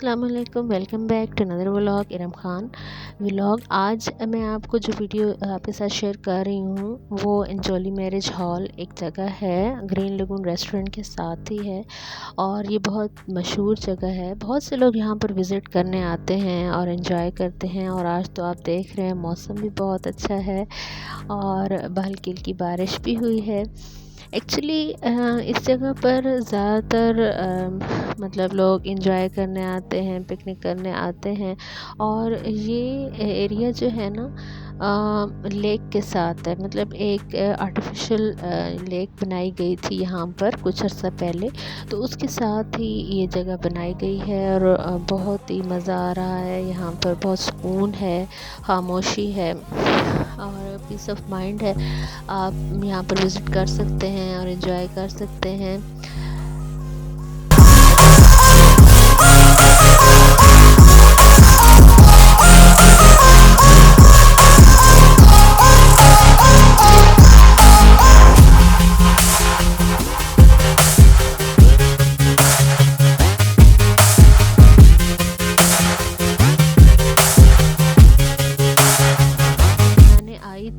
السلام علیکم، welcome back to another vlog Iram Khan vlog. آج میں آپ کو جو ویڈیو آپ کے ساتھ شیئر کر رہی ہوں وہ انجولی میرج ہال ایک جگہ ہے، گرین لیگون ریسٹورنٹ کے ساتھ ہی ہے اور یہ بہت مشہور جگہ ہے۔ بہت سے لوگ یہاں پر وزٹ کرنے آتے ہیں اور انجوائے کرتے ہیں، اور آج تو آپ دیکھ رہے ہیں موسم بھی بہت اچھا ہے اور ہلکی ہلکی بارش بھی ہوئی ہے۔ ایکچولی اس جگہ پر زیادہ تر مطلب لوگ انجوائے کرنے آتے ہیں، پکنک کرنے آتے ہیں، اور یہ ایریا جو ہے نا لیک کے ساتھ ہے، مطلب ایک آرٹیفیشل لیک بنائی گئی تھی یہاں پر کچھ عرصہ پہلے، تو اس کے ساتھ ہی یہ جگہ بنائی گئی ہے اور بہت ہی مزہ آ رہا ہے یہاں پر، بہت سکون ہے، خاموشی ہے اور پیس آف مائنڈ ہے۔ آپ یہاں پر وزٹ کر سکتے ہیں اور انجوائے کر سکتے ہیں۔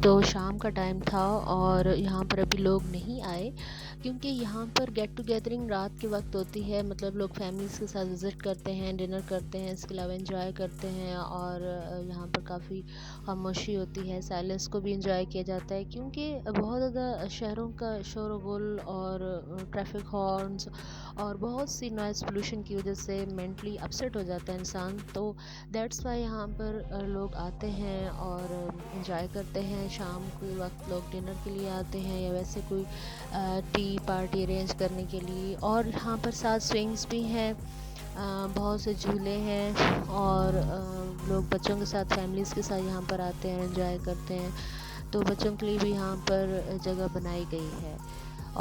تو شام کا ٹائم تھا اور یہاں پر ابھی لوگ نہیں آئے، کیونکہ یہاں پر گیٹ ٹو گیدرنگ رات کے وقت ہوتی ہے، مطلب لوگ فیملیز کے ساتھ وزٹ کرتے ہیں، ڈنر کرتے ہیں، اس کے علاوہ انجوائے کرتے ہیں، اور یہاں پر کافی خاموشی ہوتی ہے، سائلنس کو بھی انجوائے کیا جاتا ہے، کیونکہ بہت زیادہ شہروں کا شور و غل اور ٹریفک ہارنز اور بہت سی نوائز پولوشن کی وجہ سے مینٹلی اپسیٹ ہو جاتا ہے انسان، تو دیٹس وائی یہاں پر لوگ آتے ہیں اور انجوائے کرتے ہیں۔ شام کے وقت لوگ ڈنر کے لیے آتے ہیں یا ویسے کوئی ٹی پارٹی ارینج کرنے کے لیے، اور یہاں پر ساتھ سوئنگس بھی ہیں، بہت سے جھولے ہیں، اور لوگ بچوں کے ساتھ فیملیز کے ساتھ یہاں پر آتے ہیں، انجوائے کرتے ہیں، تو بچوں کے لیے بھی یہاں پر جگہ بنائی گئی ہے۔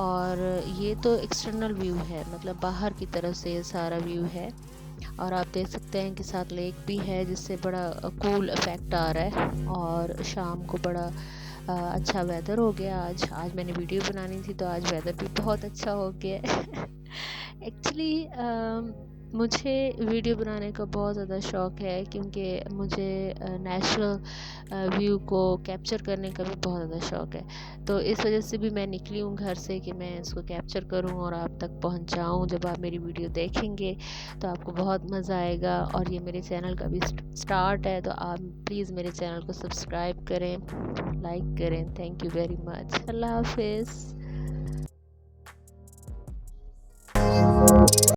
اور یہ تو ایکسٹرنل ویو ہے، مطلب باہر کی طرف سے یہ سارا ویو ہے، اور آپ دیکھ سکتے ہیں کہ ساتھ لیک بھی ہے جس سے بڑا کول افیکٹ آ رہا ہے، اور شام کو بڑا اچھا ویدر ہو گیا۔ آج میں نے ویڈیو بنانی تھی تو آج ویدر بھی بہت اچھا ہو گیا ایکچولی مجھے ویڈیو بنانے کا بہت زیادہ شوق ہے، کیونکہ مجھے نیچرل ویو کو کیپچر کرنے کا بھی بہت زیادہ شوق ہے، تو اس وجہ سے بھی میں نکلی ہوں گھر سے کہ میں اس کو کیپچر کروں اور آپ تک پہنچاؤں۔ جب آپ میری ویڈیو دیکھیں گے تو آپ کو بہت مزہ آئے گا، اور یہ میرے چینل کا بھی سٹارٹ ہے، تو آپ پلیز میرے چینل کو سبسکرائب کریں، لائک کریں۔ تھینک یو ویری مچ، اللہ حافظ۔